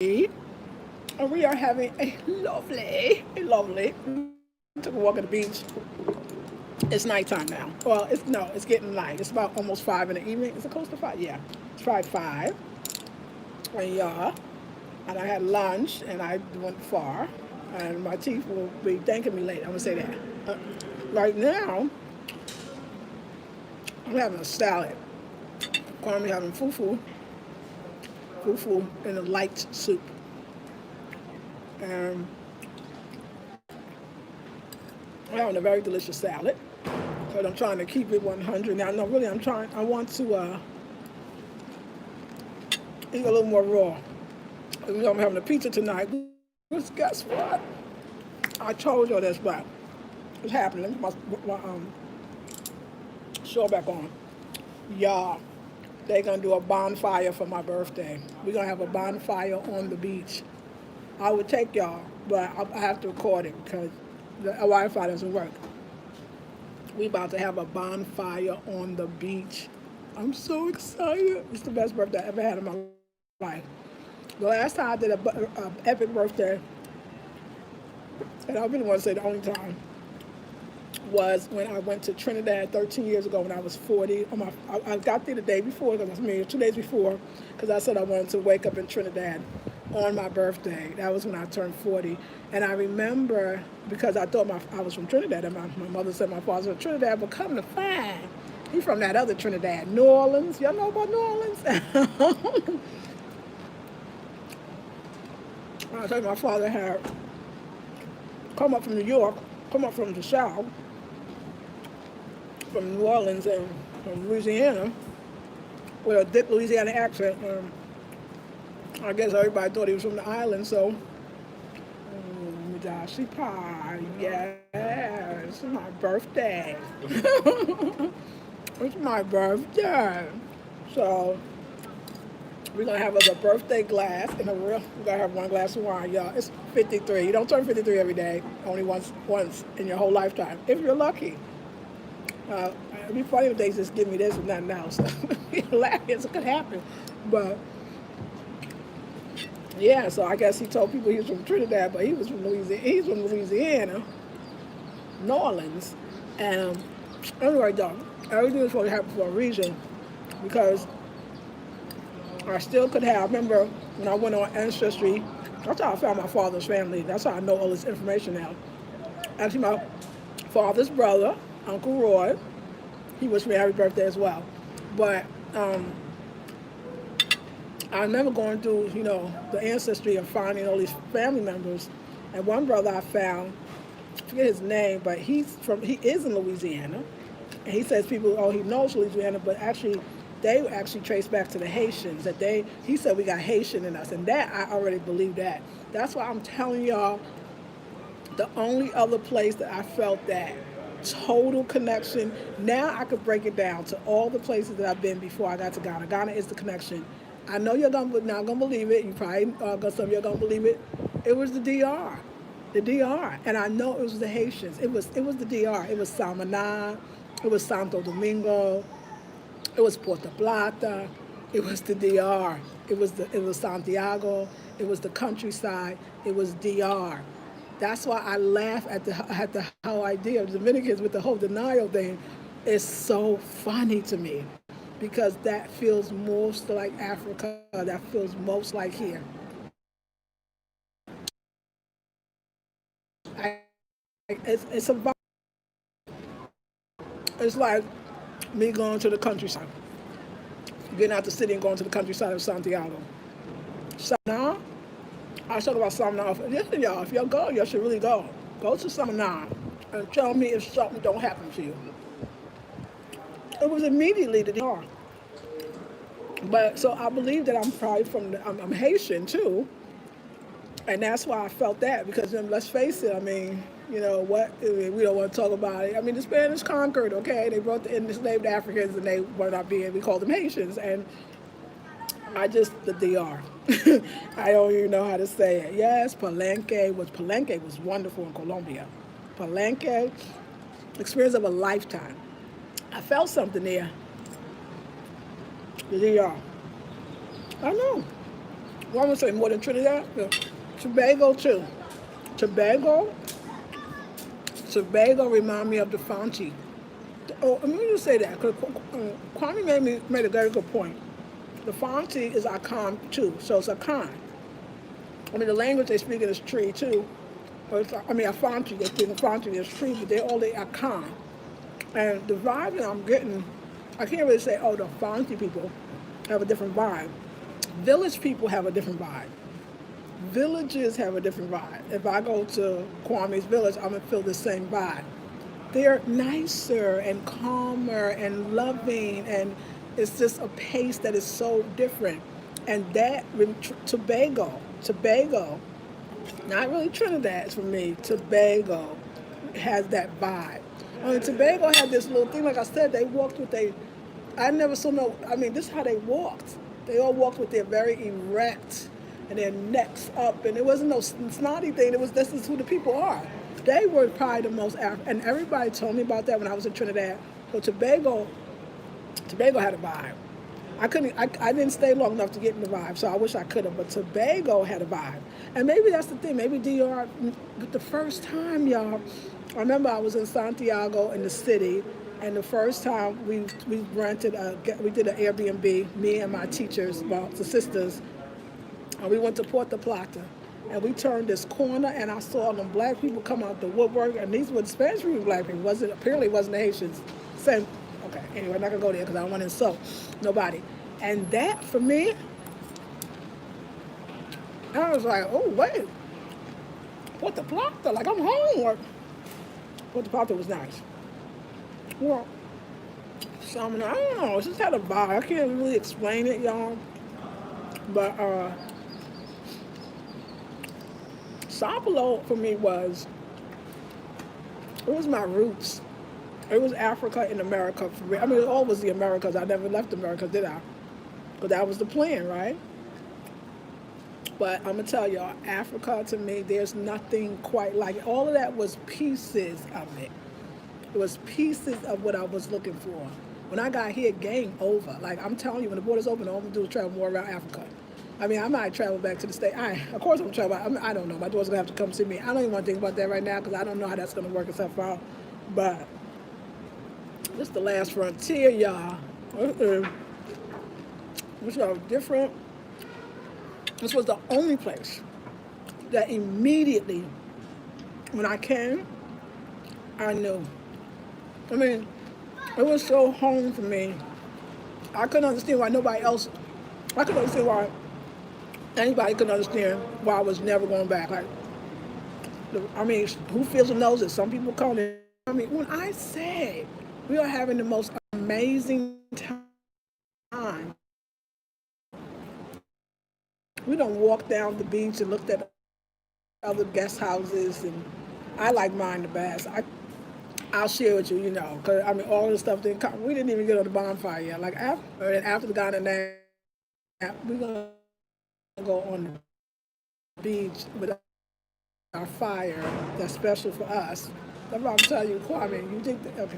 And we are having we took a walk at the beach. It's nighttime now. Well, it's getting light. It's about almost 5 in the evening. Is it close to 5? Yeah, it's probably 5. And yeah, and I had lunch and I went far, and my teeth will be thanking me later. I'm gonna say that. Uh, right now, I'm having a salad. Kwame having fufu in a light soup, and I'm having a very delicious salad. But I'm trying to keep it 100 now. No, really, I'm trying. I want to eat a little more raw. Even though I'm having a pizza tonight, just guess what? I told you this, but it's happening. My show back on. Y'all, they gonna do a bonfire for my birthday. We're gonna have a bonfire on the beach. I would take y'all, but I have to record it because the Wi-Fi doesn't work. We about to have a bonfire on the beach. I'm so excited. It's the best birthday I ever had in my life. The last time I did a epic birthday, and I really want to say the only time, was when I went to Trinidad 13 years ago when I was 40. I got there the day before, because I mean 2 days before, because I said I wanted to wake up in Trinidad on my birthday. That was when I turned 40. And I remember, because I thought I was from Trinidad, and my mother said my father was from Trinidad, but come to find, he's from that other Trinidad, New Orleans. Y'all know about New Orleans? I think my father had come up from New York, come up from the South, from New Orleans and from Louisiana, with a thick Louisiana accent. I guess everybody thought he was from the island, so Dashi pie, yes, it's my birthday. It's my birthday. So we're gonna have us a birthday glass and we're gonna have one glass of wine, y'all. It's 53. You don't turn 53 every day, only once in your whole lifetime, if you're lucky. It'd be funny if they just give me this and nothing else. Hilarious, it could happen. But yeah, so I guess he told people he was from Trinidad, but he was from Louisiana. He's from Louisiana, New Orleans. And anyway, though, everything is supposed to happen for a reason, because I still could have. I remember when I went on Ancestry, that's how I found my father's family. That's how I know all this information now. Actually, my father's brother, Uncle Roy, he wished me happy birthday as well. But I remember going through, the ancestry and finding all these family members. And one brother I found, I forget his name, but he is in Louisiana. And he says people, he knows Louisiana, but actually, they actually trace back to the Haitians. He said we got Haitian in us. And that, I already believe that. That's why I'm telling y'all, the only other place that I felt that total connection, now I could break it down to all the places that I've been before I got to Ghana. Ghana is the connection. I know you're not gonna believe it. You probably some of you are gonna believe it. It was the DR, and I know it was the Haitians. It was the DR. It was Samana, it was Santo Domingo, it was Puerto Plata, it was the DR. It was Santiago. It was the countryside. It was DR. That's why I laugh at the whole idea of Dominicans with the whole denial thing. It's so funny to me because that feels most like Africa. That feels most like here. It's a it's like me going to the countryside, getting out the city and going to the countryside of Santiago. Now, I talk about Samana. Listen, y'all, if y'all go, y'all should really go. Go to Samana and tell me if something don't happen to you. It was immediately the DR. But so I believe that I'm probably I'm Haitian too, and that's why I felt that because let's face it, I mean, what I mean, we don't want to talk about it. I mean, the Spanish conquered, okay? They brought the enslaved Africans, and they were not being. We called them Haitians, and the DR. I don't even know how to say it. Yes, Palenque was wonderful in Colombia. Palenque, experience of a lifetime. I felt something there. The DR. I know. Well, I would say more than Trinidad. Yeah. Tobago too. Tobago, Tobago remind me of the Fonte. Oh, let me just say that because Kwame made a very good point. The Fonte is Akan too, so it's Akan. I mean, the language they speak in is Tree too. Or it's, I mean, Afanti, they speak Afanti, there's Tree, but they're all the Akan. And the vibe that I'm getting, I can't really say, oh, the Fonte people have a different vibe. Village people have a different vibe. Villages have a different vibe. If I go to Kwame's village, I'm gonna feel the same vibe. They're nicer and calmer and loving, and it's just a pace that is so different. And that Tobago, not really Trinidad for me. Tobago has that vibe. I mean, Tobago had this little thing. Like I said, they walked with they. I never saw no. I mean, this is how they walked. They all walked with their very erect and their necks up, and it wasn't no snotty thing. It was this is who the people are. They were probably the most and everybody told me about that when I was in Trinidad. So Tobago had a vibe. I didn't stay long enough to get in the vibe, so I wish I could have. But Tobago had a vibe, and maybe that's the thing. Maybe DR, the first time, y'all. I remember I was in Santiago in the city, and the first time we did an Airbnb. Me and my teachers, well, the sisters, and we went to Puerto Plata, and we turned this corner, and I saw them black people come out the woodwork, and these were Spanish speaking black people. Apparently wasn't the Haitians. Same. Okay, anyway, I'm not gonna go there because I don't want to insult nobody. And that for me, I was like, oh wait, Puerto Plata, like I'm home. Puerto Plata was nice. Well, so I mean, I don't know, it's just had a vibe. I can't really explain it, y'all. But Sao Paulo for me it was my roots. It was Africa in America for me. I mean, it all was the Americas. I never left America, did I? But that was the plan, right? But I'm going to tell y'all, Africa to me, there's nothing quite like it. All of that was pieces of it. It was pieces of what I was looking for. When I got here, game over. Like, I'm telling you, when the borders open, all I'm going to do is travel more around Africa. I mean, I might travel back to the States. Of course I'm going to travel. I don't know. My daughter's going to have to come see me. I don't even want to think about that right now because I don't know how that's going to work itself out. But this is the last frontier, y'all. Which was different. This was the only place that immediately, when I came, I knew. I mean, it was so home for me. I couldn't understand why I couldn't understand why anybody couldn't understand why I was never going back. Like, I mean, who feels and knows it? Some people call it. I mean, when I say we are having the most amazing time, we don't walk down the beach and looked at other guest houses, and I like mine the best. I'll share with you, because I mean, all the stuff didn't come. We didn't even get on the bonfire yet. Like after the Ghana nap, we're gonna go on the beach with our fire that's special for us. That's what I'm telling you, Kwame. You think that? Okay,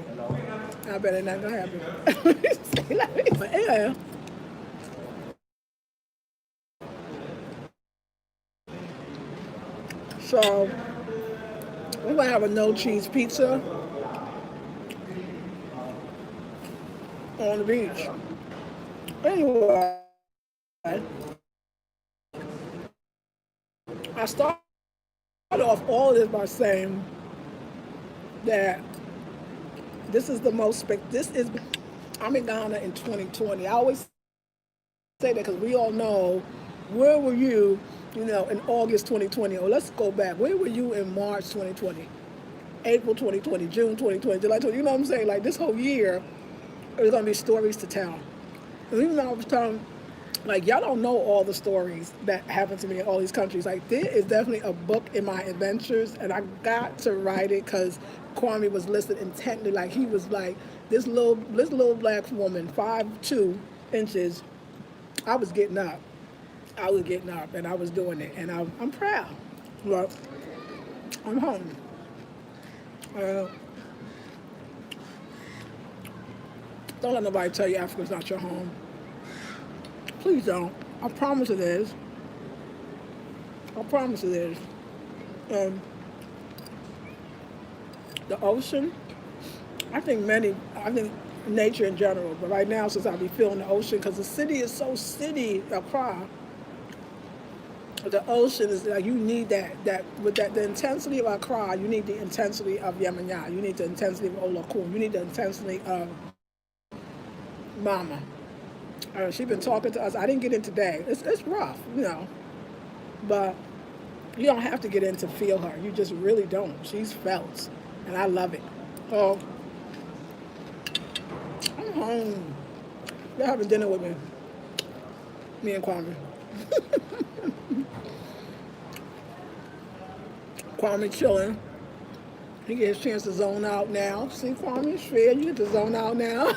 I bet it's not gonna happen. But yeah. So we're gonna have a no cheese pizza on the beach. Anyway, I started off all of this by saying that I'm in Ghana in 2020. I always say that because we all know, where were you, in August 2020? Or let's go back. Where were you in March 2020? April 2020, June 2020, July 2020? You know what I'm saying? Like this whole year, there's going to be stories to tell. And even though I was telling, like, y'all don't know all the stories that happened to me in all these countries. Like, there is definitely a book in my adventures, and I got to write it because Kwame was listening intently. Like, he was like, this little black woman, 5'2" inches, I was getting up, and I was doing it, and I'm proud. Well, I'm home. Don't let nobody tell you Africa's not your home. Please don't. I promise it is. I promise it is. Um, the ocean, I think nature in general, but right now since I be feeling the ocean, because the city is so city, Accra, the ocean is like you need that with the intensity of Accra, you need the intensity of Yemenia, you need the intensity of Olakun, you need the intensity of Mama. She's been talking to us. I didn't get in today. It's rough, but you don't have to get in to feel her. You just really don't. She's felt, and I love it. Oh, I'm home. They're having dinner with me and Kwame. Kwame chilling. He gets a chance to zone out now. See, Kwame, it's fair. You get to zone out now.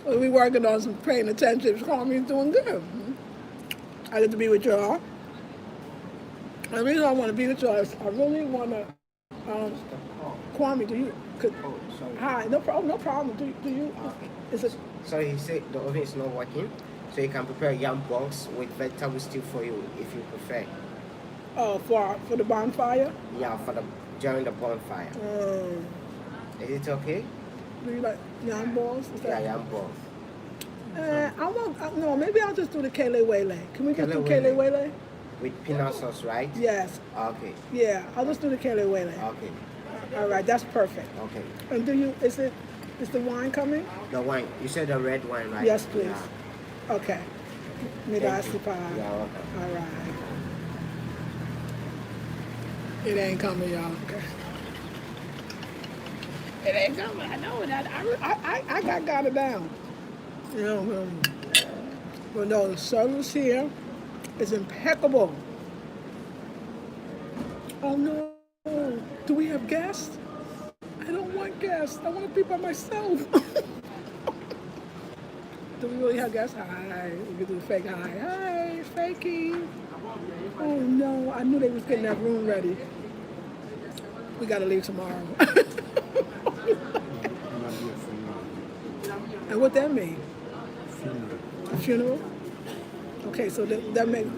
We working on some paying attention. Kwame's doing good. I get to be with y'all. And the reason I want to be with y'all is I really want to. Kwame, do you? Hi, no problem. No problem. Do you? Is it? Sorry, he said the oven is not working, so you can prepare yam balls with vegetable stew for you if you prefer. Oh, for the bonfire? Yeah, during the bonfire. Is it okay? Do you like yam balls? Yeah, yam balls. No, maybe I'll just do the kele wele. Can we just do kele wele? With peanut sauce, right? Yes. Okay. Yeah, I'll just do the kele wele. Okay. All right, that's perfect. Okay. And is the wine coming? The wine. You said the red wine, right? Yes, please. Yeah. Okay. Midasi pie. Yeah, okay. All right. It ain't coming, y'all. Okay. It ain't coming. I know that. I got it down. But no, the service here is impeccable. Oh no. Do we have guests? I don't want guests. I want to be by myself. Do we really have guests? Hi. We can do the fake hi. Hi, fakey. Oh no, I knew they was getting that room ready. We gotta leave tomorrow. And what that mean? Funeral. A funeral? Okay, so that makes...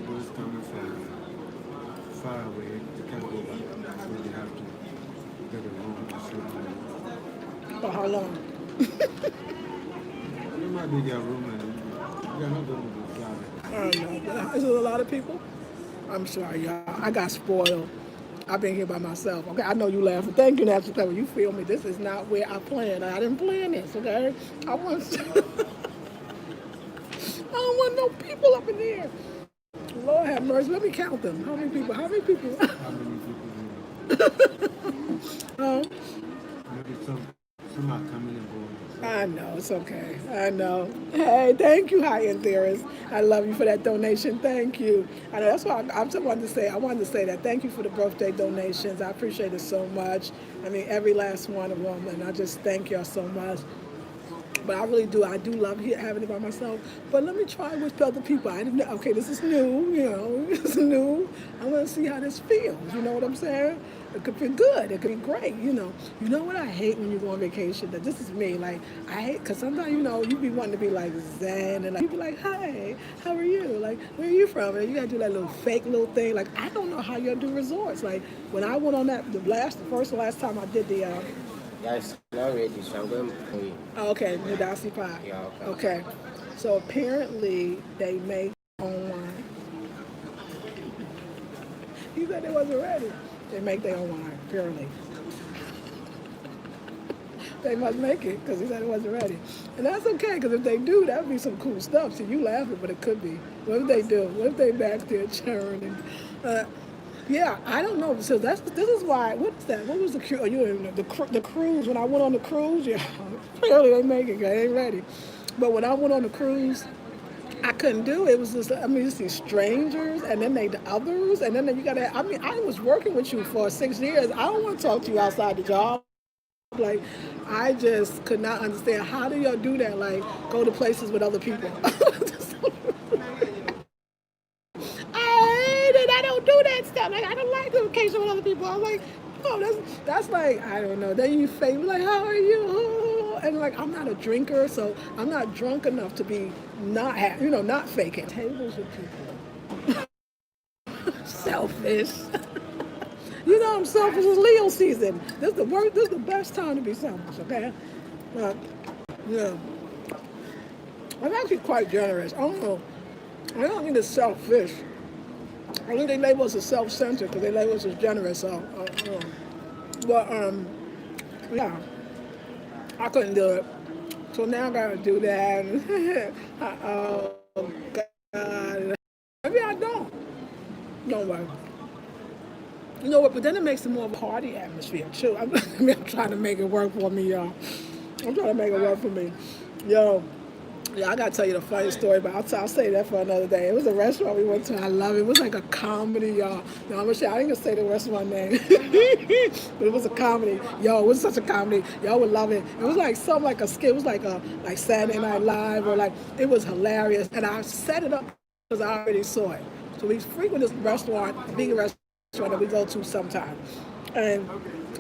Those coming from far away, they can't go back, so they have to get a room to sleep. For how long? It might be their room and they're not going to be far. I don't know. Is it a lot of people? I'm sorry, y'all. I got spoiled. I've been here by myself. Okay, I know you laughing. Thank you, Nancy Clever. You feel me? This is not where I planned. I didn't plan this, okay? I don't want no people up in there. Lord have mercy. Let me count them. How many people? How many people do you know? Maybe some are coming and going. I know, it's okay. I know. Hey, thank you, high-end theorist. I love you for that donation. Thank you. I know that's why I wanted to say that. Thank you for the birthday donations. I appreciate it so much. I mean, every last one of them, and I just thank y'all so much. But I really do. I do love having it by myself. But let me try with other people. I didn't know. Okay, this is new. It's new. I want to see how this feels. You know what I'm saying? It could be good. It could be great. You know what I hate when you go on vacation? That this is me. Like I hate because sometimes you be wanting to be like zen and like you be like, hi, how are you? Like where are you from? And you gotta do that little fake little thing. Like I don't know how y'all do resorts. Like when I went on that the last time I did the. Yeah, it's not ready, so I'm going for you. Okay, Midasi pie. Yeah, okay. So apparently they make their own wine. He said they wasn't ready. They make their own wine, apparently. They must make it because he said it wasn't ready. And that's okay because if they do, that would be some cool stuff. See, you laughing, but it could be. What if they do? What if they back there churning? Yeah, I don't know. So this is why. What's that? What was the cruise? When I went on the cruise, yeah, clearly they make it. They ain't ready. But when I went on the cruise, I couldn't do it. It was just, it's these strangers, and then the others, and then you gotta. I was working with you for 6 years. I don't want to talk to you outside the job. Like, I just could not understand how do y'all do that? Like, go to places with other people. I don't do that stuff. Like I don't like the vacation with other people. I'm like, oh, that's like I don't know. Then you fake like, how are you? and like I'm not a drinker, so I'm not drunk enough to be not faking. Tables with people. Selfish. I'm selfish. It's Leo season. This is the worst. This is the best time to be selfish. Okay. But yeah, I'm actually quite generous. I don't know. I don't think it's selfish. I think they label us as self-centered because they label us as generous. So, but yeah, I couldn't do it. So now I gotta do that. Oh God, maybe I don't. Don't worry. You know what? But then it makes it more of a party atmosphere too. I'm trying to make it work for me, y'all. I'm trying to make it work for me, yo. Yeah, I gotta tell you the funny story, but I'll say that for another day. It was a restaurant we went to. I love it. It was like a comedy, y'all. No, I'm gonna say I ain't gonna say the restaurant name, but it was a comedy. Yo, it was such a comedy. Y'all would love it. It was like something like a skit. It was like like Saturday Night Live or like it was hilarious. And I set it up because I already saw it. So we frequent this restaurant, vegan restaurant that we go to sometime, and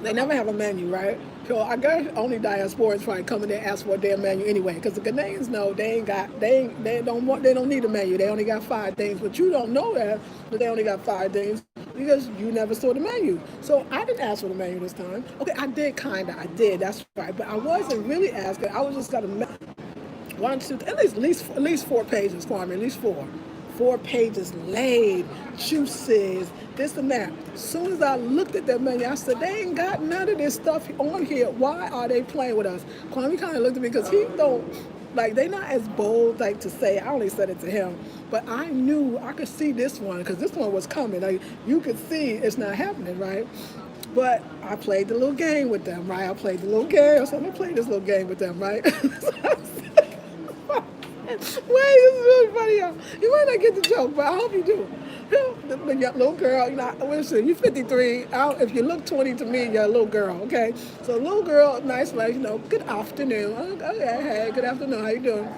they never have a menu, right? So I guess only diasporans probably come in there and ask for a damn menu anyway, because the Ghanaians know they don't need a menu. They only got 5 things, but you don't know that they only got 5 things because you never saw the menu. So I didn't ask for the menu this time. Okay, I did, that's right, but I wasn't really asking. I was just gonna 1, 2, at least 4 pages, Kwame, at least 4. 4 pages laid, juices, this and that. As soon as I looked at that menu, I said, they ain't got none of this stuff on here. Why are they playing with us? Kwame kind of looked at me because he don't, like, they not as bold, like, to say, I only said it to him, but I knew I could see this one because this one was coming. Like, you could see it's not happening, right? But I played the little game with them, right? I played the little game. So I'm going to play this little game with them, right? Wait, this is really funny, y'all. You might not get the joke, but I hope you do. The little girl, listen, you're 53. If you look 20 to me, you're a little girl, okay? So little girl, nice like, good afternoon. Okay, hey, good afternoon, how you doing?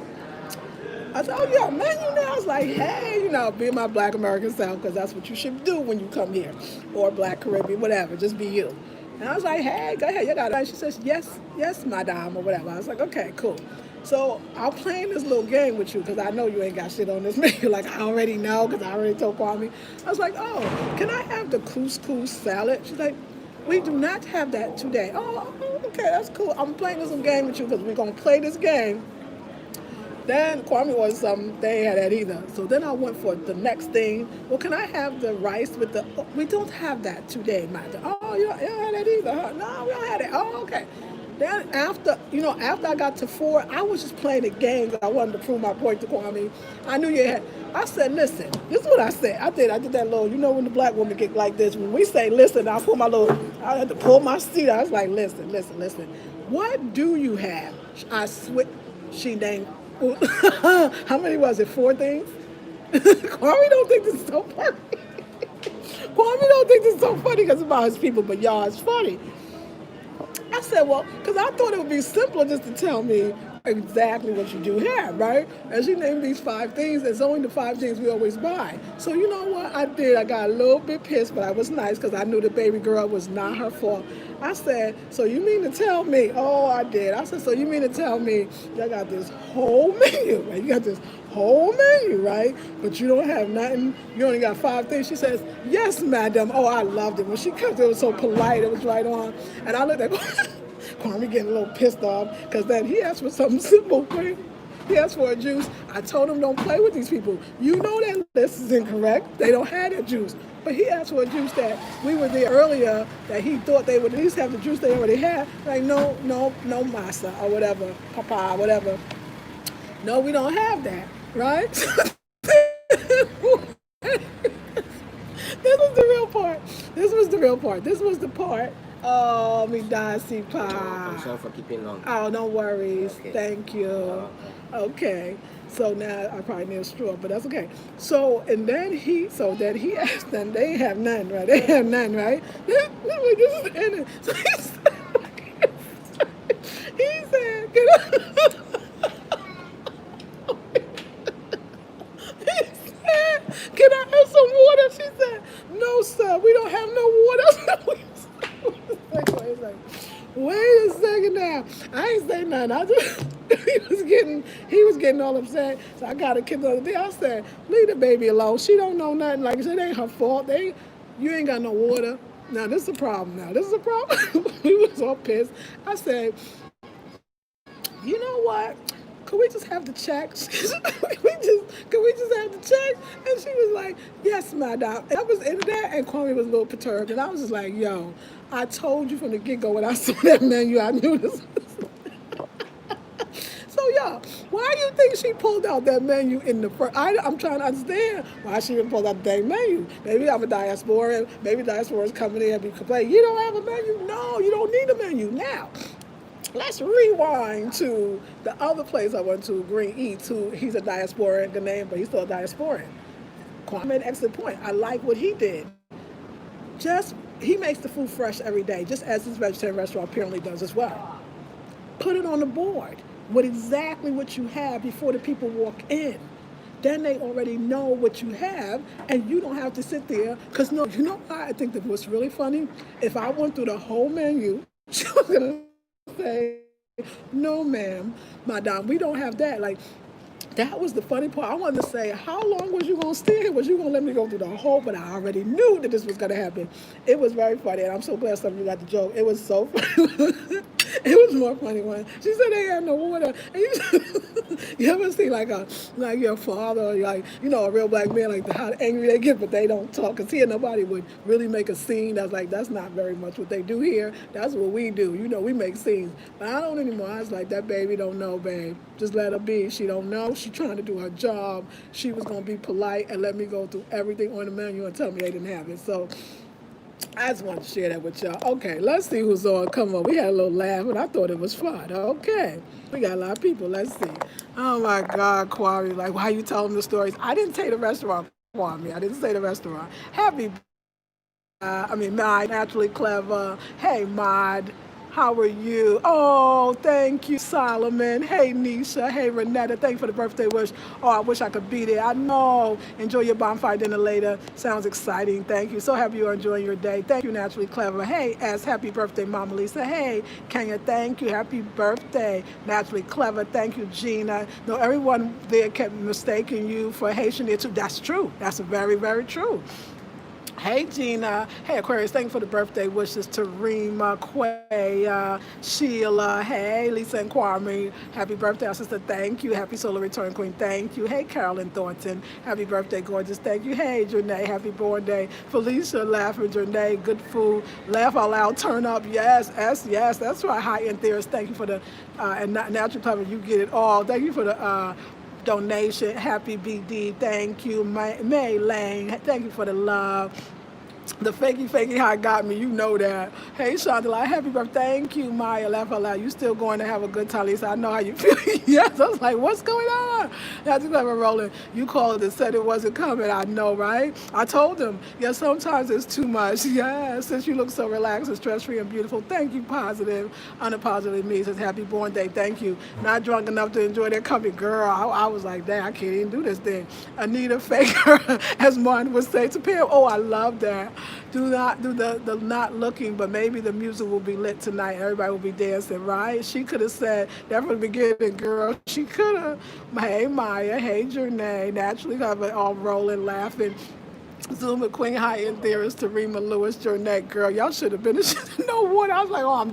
I said, oh, yeah, menu now. I was like, hey, being my Black American self, because that's what you should do when you come here. Or Black Caribbean, whatever, just be you. And I was like, hey, go ahead, you got it. She says, yes, madame, or whatever. I was like, okay, cool. So I'm playing this little game with you because I know you ain't got shit on this menu. Like, I already know because I already told Kwame. I was like, oh, can I have the couscous salad? She's like, we do not have that today. Oh, okay, that's cool. I'm playing this little game with you because we're going to play this game. Then Kwame ordered something. They ain't had that either. So then I went for the next thing. Well, can I have the rice with the... Oh, we don't have that today, Martha. Oh, you don't have that either, huh? No, we don't have that. Oh, okay. Then after I got to 4, I was just playing a game because I wanted to prove my point to Kwame. I knew you had. I said, listen, this is what I said. I did that little, when the black woman get like this, when we say listen, I had to pull my seat. I was like, listen. What do you have? She named, how many was it? 4 things? Kwame don't think this is so funny. Kwame don't think this is so funny because it's about his people, but y'all, it's funny. I said, well, because I thought it would be simpler just to tell me exactly what you do have, right? And she named these 5 things. It's only the 5 things we always buy. So you know what I did? I got a little bit pissed, but I was nice because I knew the baby girl was not her fault. I said, so you mean to tell me? Oh, I did. I said, so you mean to tell me y'all got this whole menu, right? You got this whole menu, right? But you don't have nothing. You only got 5 things. She says, yes, madam. Oh, I loved it. When she comes, it was so polite. It was right on. And I looked at Kwame getting a little pissed off because then he asked for something simple. He asked for a juice. I told him don't play with these people. You know that list is incorrect. They don't have that juice. But he asked for a juice that we were there earlier that he thought they would at least have the juice they already had. Like, no, masa or whatever, papa, whatever. No, we don't have that, right? This was the real part. This was the part. Oh, me die, see pie. I'm sorry for keeping long. Oh, no worries. Okay. Thank you. Okay. So now I probably need a straw, but that's okay. So then he asked them, they have none, right? This is the end. So he said, can I have some water? She said, no, sir, we don't have no water. Wait a second now. laugh. I ain't say nothing. I just he was getting all upset. So I got a kid the other day. I said, leave the baby alone. She don't know nothing. Like I said, it ain't her fault. You ain't got no water. Now this is a problem. Now this is a problem. He was all pissed. I said, you know what? Could we just have the checks? Could we just have the checks? And she was like, yes, madam. And I was into that, and Kwame was a little perturbed. And I was just like, yo, I told you from the get-go when I saw that menu, I knew this was... So, y'all, why do you think she pulled out that menu in the first... I'm trying to understand why she didn't pull out the dang menu. Maybe I'm a diaspora. Maybe diaspora's coming in and be complaining, you don't have a menu? No, you don't need a menu now. Let's rewind to the other place I went to, Green Eats, he's a diasporan Ghanaian, but he's still a diasporan. Kwame made an excellent point. I like what he did. He makes the food fresh every day, just as this vegetarian restaurant apparently does as well. Put it on the board with exactly what you have before the people walk in. Then they already know what you have, and you don't have to sit there. Because no, you know why I think that what's really funny? If I went through the whole menu, she was going to say, no ma'am, madam, we don't have that. Like, that was the funny part. I wanted to say, how long was you going to stay here? Was you going to let me go through the whole? But I already knew that this was going to happen. It was very funny, and I'm so glad some of you got the joke. It was so funny. It was more funny when she said they had no water. And you ever see like your father, or like, a real black man, like how angry they get, but they don't talk. Because here nobody would really make a scene. That's not very much what they do here. That's what we do. We make scenes. But I don't anymore. I was like, that baby don't know, babe. Just let her be. She don't know. She trying to do her job. She was going to be polite and let me go through everything on the menu and tell me they didn't have it. So I just want to share that with y'all. Okay, let's see who's on. Come on, we had a little laugh, and I thought it was fun. Okay, we got a lot of people. Let's see. Oh my God, Kwame, like, why you telling the stories? I didn't say the restaurant, Kwame. I didn't say the restaurant. Maud, naturally clever. Hey, Maud. How are you? Oh, thank you, Solomon. Hey, Nisha. Hey, Renetta. Thank you for the birthday wish. Oh, I wish I could be there. I know. Enjoy your bonfire dinner later. Sounds exciting. Thank you. So happy you're enjoying your day. Thank you, Naturally Clever. Hey, S. Happy birthday, Mama Lisa. Hey, Kenya. Thank you. Happy birthday, Naturally Clever. Thank you, Gina. No, everyone there kept mistaking you for Haitian there, too. That's true. That's very, very true. Hey, Gina. Hey, Aquarius. Thank you for the birthday wishes. Tarima, Quay, Sheila. Hey, Lisa and Kwame. Happy birthday, our sister. Thank you. Happy solar return, Queen. Thank you. Hey, Carolyn Thornton. Happy birthday, gorgeous. Thank you. Hey, Janae. Happy born day. Felicia, laughing. Janae, good food. Laugh out loud. Turn up. Yes, yes. That's right. High-end theorist. Thank you for the, and Natural Clever, you get it all. Thank you for the, donation. Happy BD. Thank you. May Lane. Thank you for the love. The fakey how it got me, you know that. Hey, Chandela, happy birthday. Thank you, Maya. Laugh out loud. You still going to have a good time, Lisa. I know how you feel. Yes, I was like, what's going on? That's clever rolling. You called and said it wasn't coming. I know, right? I told him, yeah, sometimes it's too much. Yeah, since you look so relaxed and stress-free and beautiful. Thank you, positive. Unapologetically me says, happy born day. Thank you. Not drunk enough to enjoy that company. Girl, I was like, dang, I can't even do this thing. Anita Faker, as Martin would say to Pam. Oh, I love that. Do not do the not looking, but maybe the music will be lit tonight. Everybody will be dancing, right? She could have said that from the beginning, girl. She could have. Hey, Maya. Hey, Janae. Naturally, all rolling, laughing. Zoom McQueen, high-end theorist, Tarima Lewis, Jernette, girl, y'all should have been no water. I was like, oh, I'm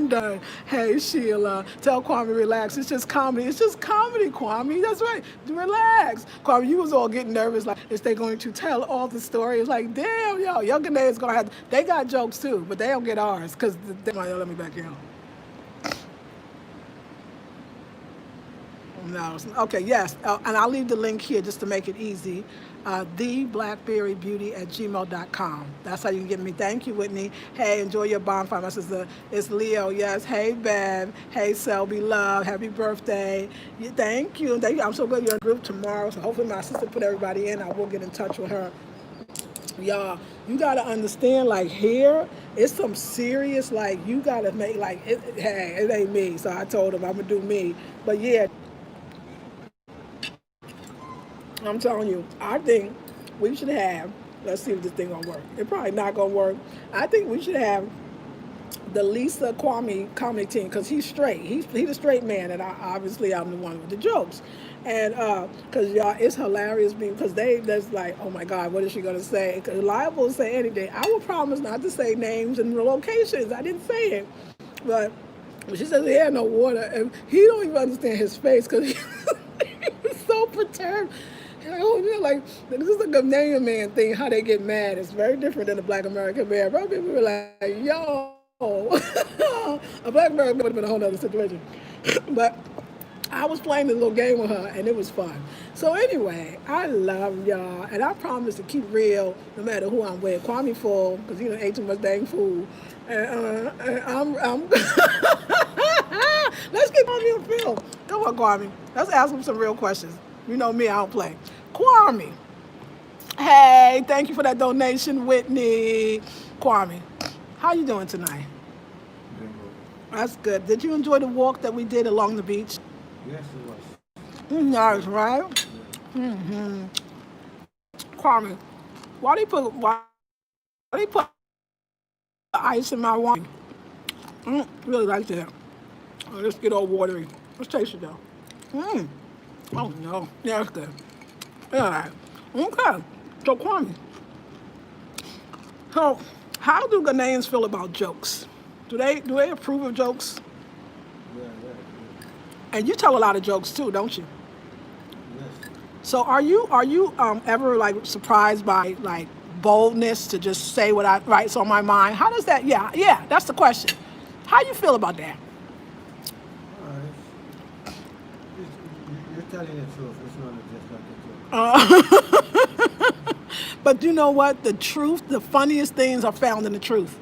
done. Hey, Sheila, tell Kwame, relax. It's just comedy, Kwame. That's right. Relax. Kwame, you was all getting nervous, like, is they going to tell all the stories? Like, damn, y'all, young Ghanaians going to have, they got jokes too, but they don't get ours, because they're going to let me back in. No. Okay, yes. And I'll leave the link here just to make it easy. theblackberrybeauty@gmail.com. That's how you can get me. Thank you, Whitney. Hey, enjoy your bonfire. My sister, it's Leo. Yes. Hey, Bev. Hey, Selby Love. Happy birthday. Thank you. I'm so glad you're in a group tomorrow. So hopefully my sister put everybody in. I will get in touch with her. Y'all, you got to understand, like, here, it's some serious, like, you got to make, like, hey, it ain't me. So I told him I'm going to do me. But, yeah. I'm telling you, I think we should have, let's see if this thing gonna work. It's probably not gonna work. I think we should have the Lisa Kwame comedy team because he's straight. He's the straight man, and obviously I'm the one with the jokes. And because y'all, it's hilarious because that's like, oh my God, what is she gonna say? Because liable to say anything. I will promise not to say names and locations. I didn't say it, but she says he had no water, and he don't even understand his face because he was so perturbed. And I go, like, this is a Ghanaian man thing, how they get mad. It's very different than a black American man. Bro, people were like, yo, a black American would have been a whole other situation. But I was playing this little game with her, and it was fun. So anyway, I love y'all, and I promise to keep real no matter who I'm with. Kwame full, because he done ate too much dang food. And I'm let's get Kwame on film. Come on, Kwame. Let's ask him some real questions. You know me, I don't play. Kwame. Hey, thank you for that donation, Whitney. Kwame, how you doing tonight? Doing good. That's good. Did you enjoy the walk that we did along the beach? Yes, it was. Nice, right? Mm-hmm. Kwame, why do you put ice in my wine? Really like that. Oh, let's get all watery. Let's taste it though. Oh no, yeah, that's good. All right. Okay. So Kwame, so how do Ghanaians feel about jokes? Do they approve of jokes? Yeah. And you tell a lot of jokes too, don't you? Yes. So are you ever like surprised by like boldness to just say what's on my mind? How does that? Yeah, that's the question. How you feel about that? You're telling the truth. It's not just like a joke. But you know what? The truth, the funniest things are found in the truth.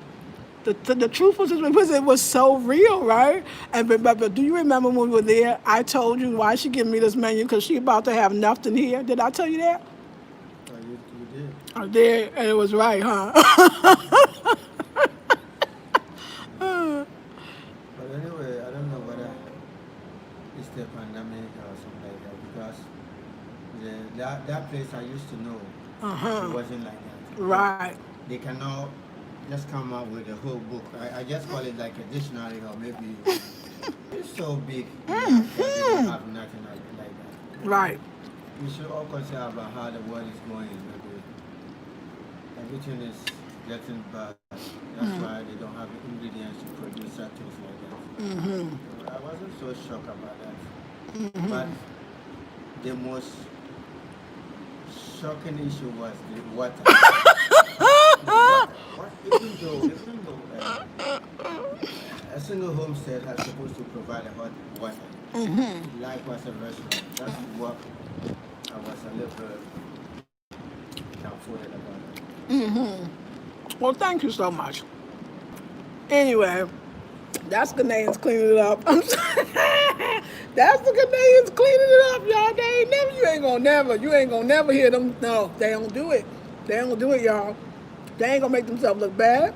The truth was because it was so real, right? And but do you remember when we were there? I told you why she giving me this menu because she about to have nothing here. Did I tell you that? You did. I did, and it was right, huh? But anyway, I don't know whether it's the pandemic or something like that because that place I used to know, it wasn't like that. Right. They cannot just come up with a whole book. I just call it like a dictionary or maybe it's so big that they don't have nothing like that. Right. We should all consider about how the world is going. Maybe everything is getting bad. That's why they don't have the ingredients to produce certain things like that. I wasn't so shocked about that. But the most shocking issue was the water. Even though a single homestead has supposed to provide a hot water, likewise a restaurant. That's what I was a little doubtful about it. Well, thank you so much. Anyway, that's Ghanaians cleaning it up. I'm sorry. That's the Ghanaians cleaning it up, y'all. You ain't gonna never hear them. No, they don't do it. They don't do it, y'all. They ain't gonna make themselves look bad,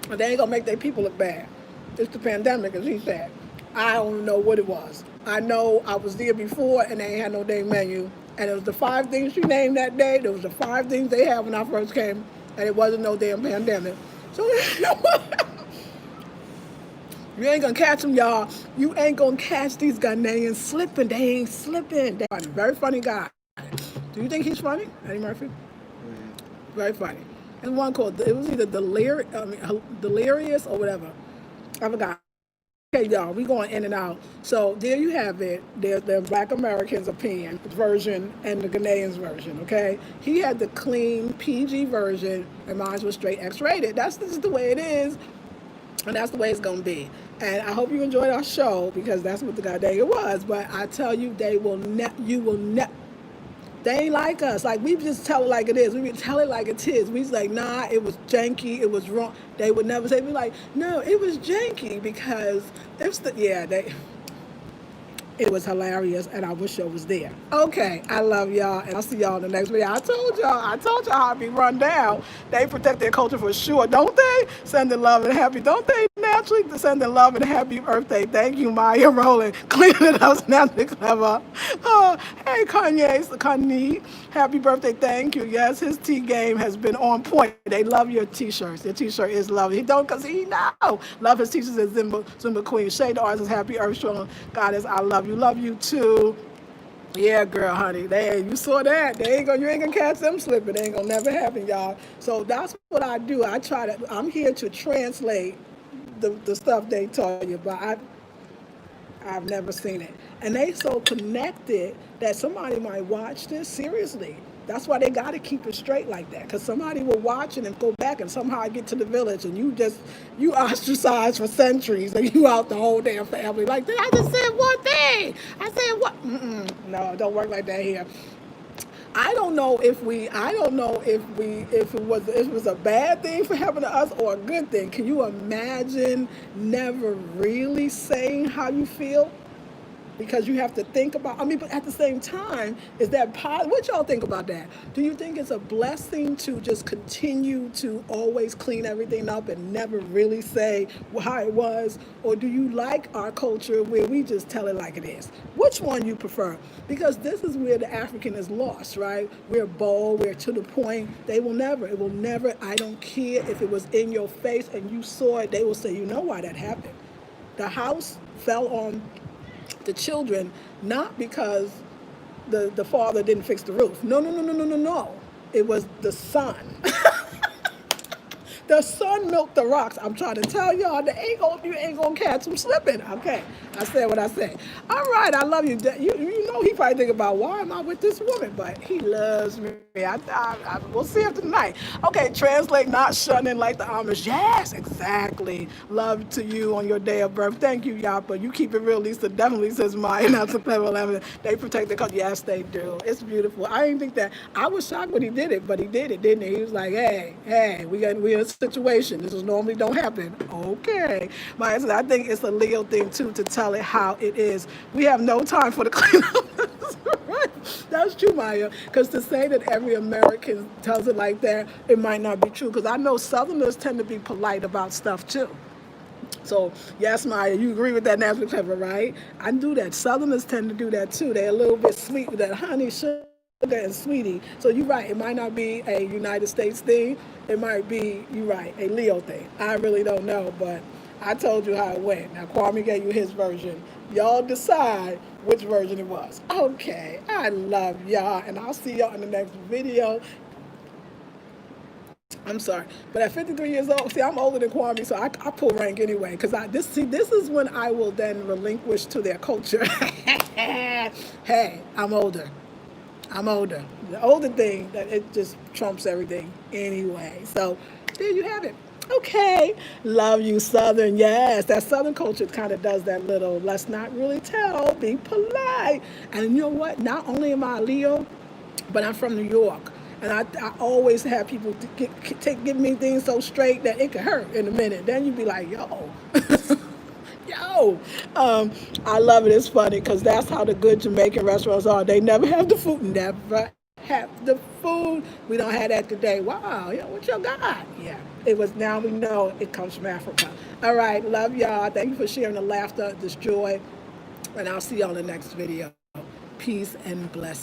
and they ain't gonna make their people look bad. It's the pandemic, as he said. I don't know what it was. I know I was there before, and they ain't had no dang menu. And it was the 5 things she named that day. There was the 5 things they had when I first came, and it wasn't no damn pandemic. So you ain't gonna catch them, y'all. You ain't gonna catch these Ghanaians slipping. They ain't slipping. They're funny. Very funny guy. Do you think he's funny, Eddie Murphy? Very funny. And one called, it was either Delirious or whatever. I forgot. Okay, y'all, we going in and out. So there you have it. There's the Black Americans' opinion version and the Ghanaians' version, okay? He had the clean PG version, and mine was straight X-rated. That's just the way it is, and that's the way it's going to be. And I hope you enjoyed our show, because that's what the goddamn it was. But I tell you, they ain't like us. Like, we just tell it like it is. We would tell it like it is. We was like, nah, it was janky, it was wrong. They would never say, be like, no, it was janky, because it was hilarious, and I wish I was there. Okay, I love y'all, and I'll see y'all in the next video. I told y'all how I be run down. They protect their culture for sure, don't they? Sending love and happy, don't they now? Actually, sending love and happy birthday. Thank you, Maya Rowland. Cleaning it up, Snapchat Clever. Hey, Kanye, happy birthday. Thank you. Yes, his tea game has been on point. They love your t-shirts. Your t-shirt is lovely. He don't because he know. Love his t-shirts as Zumba Queen. Shade Artist, happy Earth Strong Goddess. I love you. Love you too. Yeah, girl, honey. You saw that. You ain't gonna catch them slipping. It ain't gonna never happen, y'all. So that's what I do. I'm here to translate the stuff they tell you, but I've never seen it. And they so connected that somebody might watch this seriously. That's why they got to keep it straight like that. Because somebody will watch it and go back and somehow get to the village and you ostracized for centuries and you out the whole damn family. Like, I just said one thing. I said what? No, it don't work like that here. I don't know if it was a bad thing for happening to us or a good thing. Can you imagine never really saying how you feel? Because you have to think about, but at the same time, is that what y'all think about that? Do you think it's a blessing to just continue to always clean everything up and never really say how it was? Or do you like our culture where we just tell it like it is? Which one you prefer? Because this is where the African is lost, right? We're bold, we're to the point. It will never, I don't care if it was in your face and you saw it, they will say, you know why that happened. The house fell on the children, not because the father didn't fix the roof. No. It was the son. The sun milked the rocks. I'm trying to tell y'all, you ain't gonna catch them slipping. Okay, I said what I said. All right, I love you. You know he probably think about why am I with this woman, but he loves me. We'll see after tonight. Okay, translate not shunning like the Amish. Yes, exactly. Love to you on your day of birth. Thank you, Yapa. You keep it real. Lisa definitely says mine. That's a clever 11. They protect the culture. Yes, they do. It's beautiful. I didn't think that. I was shocked when he did it, but he did it, didn't he? He was like, hey, we in a situation. This is normally don't happen. Okay. Maya said, I think it's a Leo thing too to tell it how it is. We have no time for the cleanup. That's true, Maya. Because to say that every American tells it like that, it might not be true. Because I know Southerners tend to be polite about stuff too. So, yes, Maya, you agree with that, Naturally Clever, right? I do that. Southerners tend to do that too. They're a little bit sweet with that honey, sugar, and sweetie. So you're right. It might not be a United States thing. It might be, you're right, a Leo thing. I really don't know, but I told you how it went. Now, Kwame gave you his version. Y'all decide which version it was. Okay, I love y'all, and I'll see y'all in the next video. I'm sorry, but at 53 years old, see, I'm older than Kwame, so I pull rank anyway, because this is when I will then relinquish to their culture. Hey, I'm older. The older thing, that it just trumps everything anyway. So there you have it. Okay, love you, Southern. Yes, that Southern culture kind of does that little, let's not really tell, be polite. And you know what? Not only am I a Leo, but I'm from New York. And I always have people give me things so straight that it could hurt in a minute. Then you'd be like, yo. Yo, I love it. It's funny because that's how the good Jamaican restaurants are. They never have the food. Never have the food. We don't have that today. Wow, what y'all got? Yeah, it was. Now we know it comes from Africa. All right, love y'all. Thank you for sharing the laughter, this joy, and I'll see y'all in the next video. Peace and blessings.